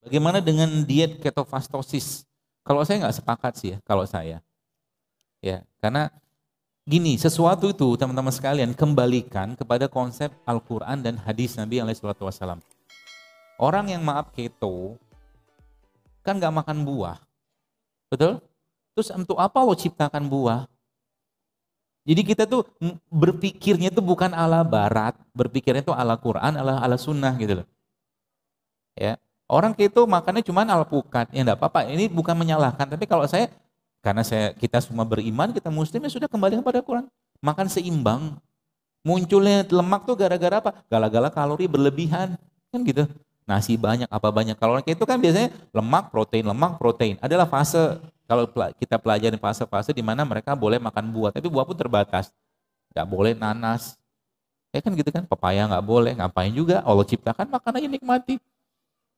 Bagaimana dengan diet ketofastosis? Kalau saya nggak sepakat sih ya, kalau saya. Ya, karena gini, sesuatu itu teman-teman sekalian kembalikan kepada konsep Al-Quran dan hadis Nabi SAW. Orang yang maaf keto kan nggak makan buah, betul? Terus untuk apa lo ciptakan buah? Jadi kita tuh berpikirnya tuh bukan ala barat, berpikirnya tuh ala Quran, ala sunnah gitu loh. Ya, orang keto makannya cuma alpukat, ya enggak apa-apa. Ini bukan menyalahkan, tapi kalau saya, karena kita semua beriman, kita muslim ya sudah kembali kepada Quran. Makan seimbang. Munculnya lemak tuh gara-gara apa? Gara-gara kalori berlebihan, kan gitu. Nasi banyak, apa banyak. Kalau orang keto kan biasanya lemak, protein. Adalah fase, kalau kita pelajari fase-fase di mana mereka boleh makan buah, tapi buah pun terbatas. Nggak boleh nanas. Ya kan gitu kan, pepaya nggak boleh, ngapain juga. Allah ciptakan, makan aja nikmati.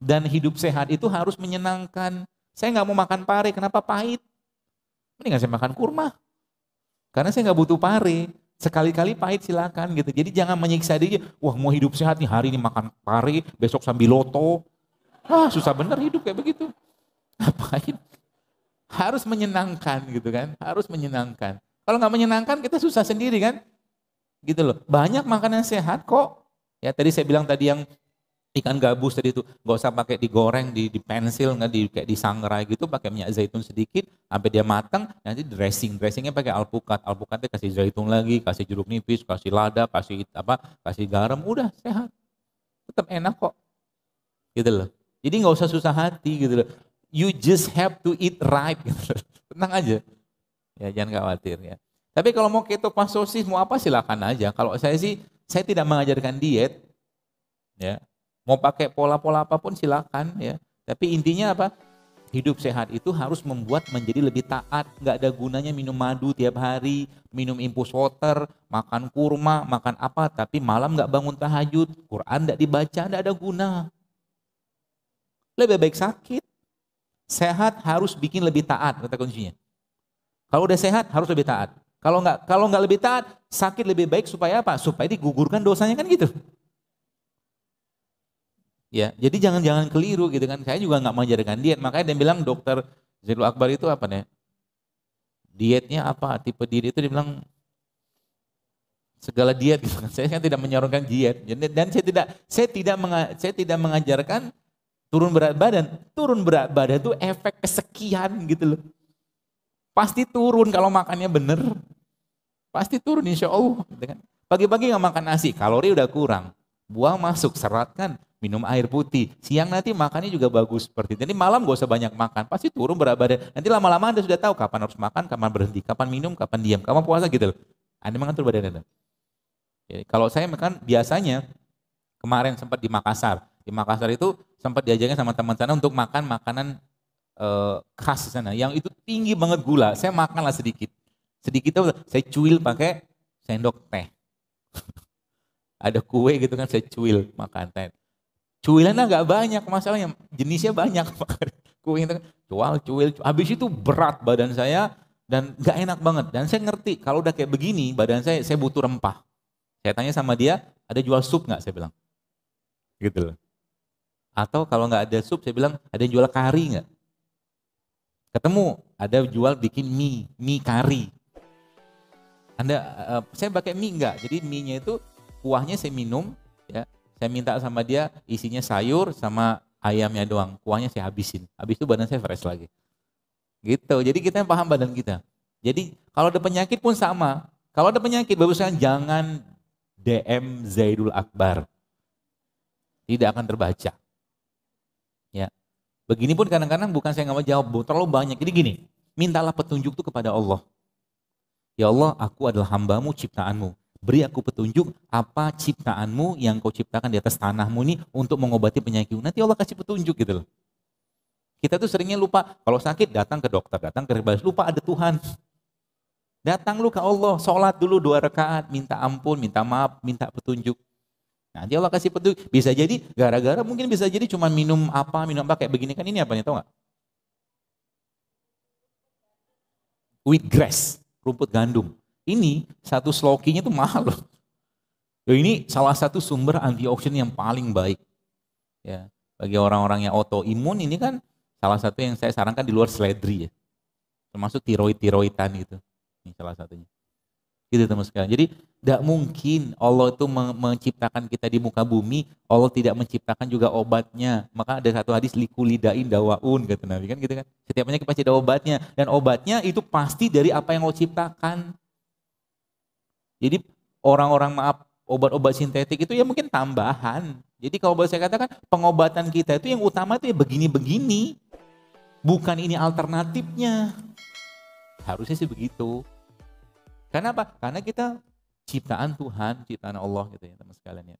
Dan hidup sehat itu harus menyenangkan. Saya nggak mau makan pare, kenapa pahit? Mendingan saya makan kurma. Karena saya nggak butuh pare. Sekali-kali pahit silakan gitu. Jadi jangan menyiksa diri. Wah mau hidup sehat nih, hari ini makan pare, besok sambil loto. Susah bener hidup kayak begitu. Ngapain? Harus menyenangkan gitu kan. Harus menyenangkan. Kalau nggak menyenangkan kita susah sendiri kan. Gitu loh. Banyak makanan sehat kok. Ya tadi saya bilang tadi yang ikan gabus tadi itu nggak usah pakai digoreng, di pensil, nggak kayak disangrai gitu, pakai minyak zaitun sedikit sampai dia matang, nanti dressingnya pakai alpukatnya kasih zaitun lagi, kasih jeruk nipis, kasih lada, kasih garam, udah sehat, tetap enak kok, gitu loh. Jadi nggak usah susah hati gitu loh. You just have to eat right, gitu. Tenang aja, ya jangan khawatir ya. Tapi kalau mau ketofastosis mau apa silakan aja. Kalau saya sih, saya tidak mengajarkan diet, ya. Mau pakai pola-pola apapun silakan ya. Tapi intinya apa? Hidup sehat itu harus membuat menjadi lebih taat. Nggak ada gunanya minum madu tiap hari, minum infus water, makan kurma, makan apa. Tapi malam nggak bangun tahajud, Quran nggak dibaca, nggak ada guna. Lebih baik sakit. Sehat harus bikin lebih taat, kata kuncinya. Kalau udah sehat harus lebih taat. Kalau nggak lebih taat, sakit lebih baik supaya apa? Supaya digugurkan dosanya kan gitu. Ya, jadi jangan keliru gitu kan. Saya juga nggak mengajarkan diet. Makanya dia bilang dokter Zaidul Akbar itu apa nih? Dietnya apa? Tipe diet itu dia bilang segala diet gitu kan. Saya kan tidak menyarankan diet. Dan saya tidak mengajarkan turun berat badan. Turun berat badan itu efek kesekian gitu loh. Pasti turun kalau makannya bener. Pasti turun insya Allah. Gitu kan. Pagi-pagi nggak makan nasi, kalori udah kurang. Buah masuk, serat kan. Minum air putih. Siang nanti makannya juga bagus seperti itu. Jadi malam gak usah banyak makan. Pasti turun berat badan. Nanti lama-lama Anda sudah tahu kapan harus makan, kapan berhenti, kapan minum, kapan diam, kapan puasa gitu loh. Anda mengatur badan Anda. Jadi, kalau saya makan biasanya kemarin sempat di Makassar. Di Makassar itu sempat diajarkan sama teman sana untuk makan makanan khas di sana. Yang itu tinggi banget gula. Saya makanlah sedikit. Sedikit itu saya cuil pakai sendok teh. Ada kue gitu kan saya cuil makan teh. Cuilannya nggak banyak masalahnya, jenisnya banyak. Kue itu cuil. Habis itu berat badan saya dan nggak enak banget. Dan saya ngerti kalau udah kayak begini badan saya butuh rempah. Saya tanya sama dia, ada jual sup nggak? Saya bilang, gitu loh. Atau kalau nggak ada sup, saya bilang ada yang jual kari nggak? Ketemu, ada jual bikin mie kari. Saya pakai mie nggak? Jadi mie-nya itu kuahnya saya minum, ya. Saya minta sama dia isinya sayur sama ayamnya doang. Kuahnya saya habisin. Habis itu badan saya fresh lagi. Gitu. Jadi kita yang paham badan kita. Jadi kalau ada penyakit pun sama. Kalau ada penyakit bagusnya jangan DM Zaidul Akbar. Tidak akan terbaca. Ya. Begini pun kadang-kadang bukan saya nggak mau jawab, terlalu banyak. Jadi gini, mintalah petunjuk itu kepada Allah. Ya Allah, aku adalah hambamu, ciptaanmu. Beri aku petunjuk apa ciptaanmu yang kau ciptakan di atas tanahmu ini untuk mengobati penyakitmu. Nanti Allah kasih petunjuk gitu loh. Kita tuh seringnya lupa, kalau sakit datang ke dokter, datang ke herbalis, lupa ada Tuhan. Datang lu ke Allah, sholat dulu 2 rakaat, minta ampun, minta maaf, minta petunjuk. Nanti Allah kasih petunjuk. Bisa jadi gara-gara mungkin bisa jadi cuma minum apa kayak begini kan ini apa nih tau gak? Wheatgrass, rumput gandum. Ini satu slokinya tuh mahal loh. Ini salah satu sumber antioksidan yang paling baik. Ya, Bagi orang-orang yang autoimun ini kan salah satu yang saya sarankan di luar seledri ya. Termasuk tiroid-tiroidan gitu. Ini salah satunya. Gitu teman sekalian. Jadi tidak mungkin Allah itu menciptakan kita di muka bumi, Allah tidak menciptakan juga obatnya. Maka ada satu hadis likulidain dawaun kata Nabi kan gitu kan. Setiap penyakit pasti ada obatnya dan obatnya itu pasti dari apa yang Allah ciptakan. Jadi orang-orang maaf obat-obat sintetik itu ya mungkin tambahan. Jadi kalau boleh saya katakan pengobatan kita itu yang utama itu ya begini-begini. Bukan ini alternatifnya. Harusnya sih begitu. Karena apa? Karena kita ciptaan Tuhan, ciptaan Allah gitu ya teman sekalian ya.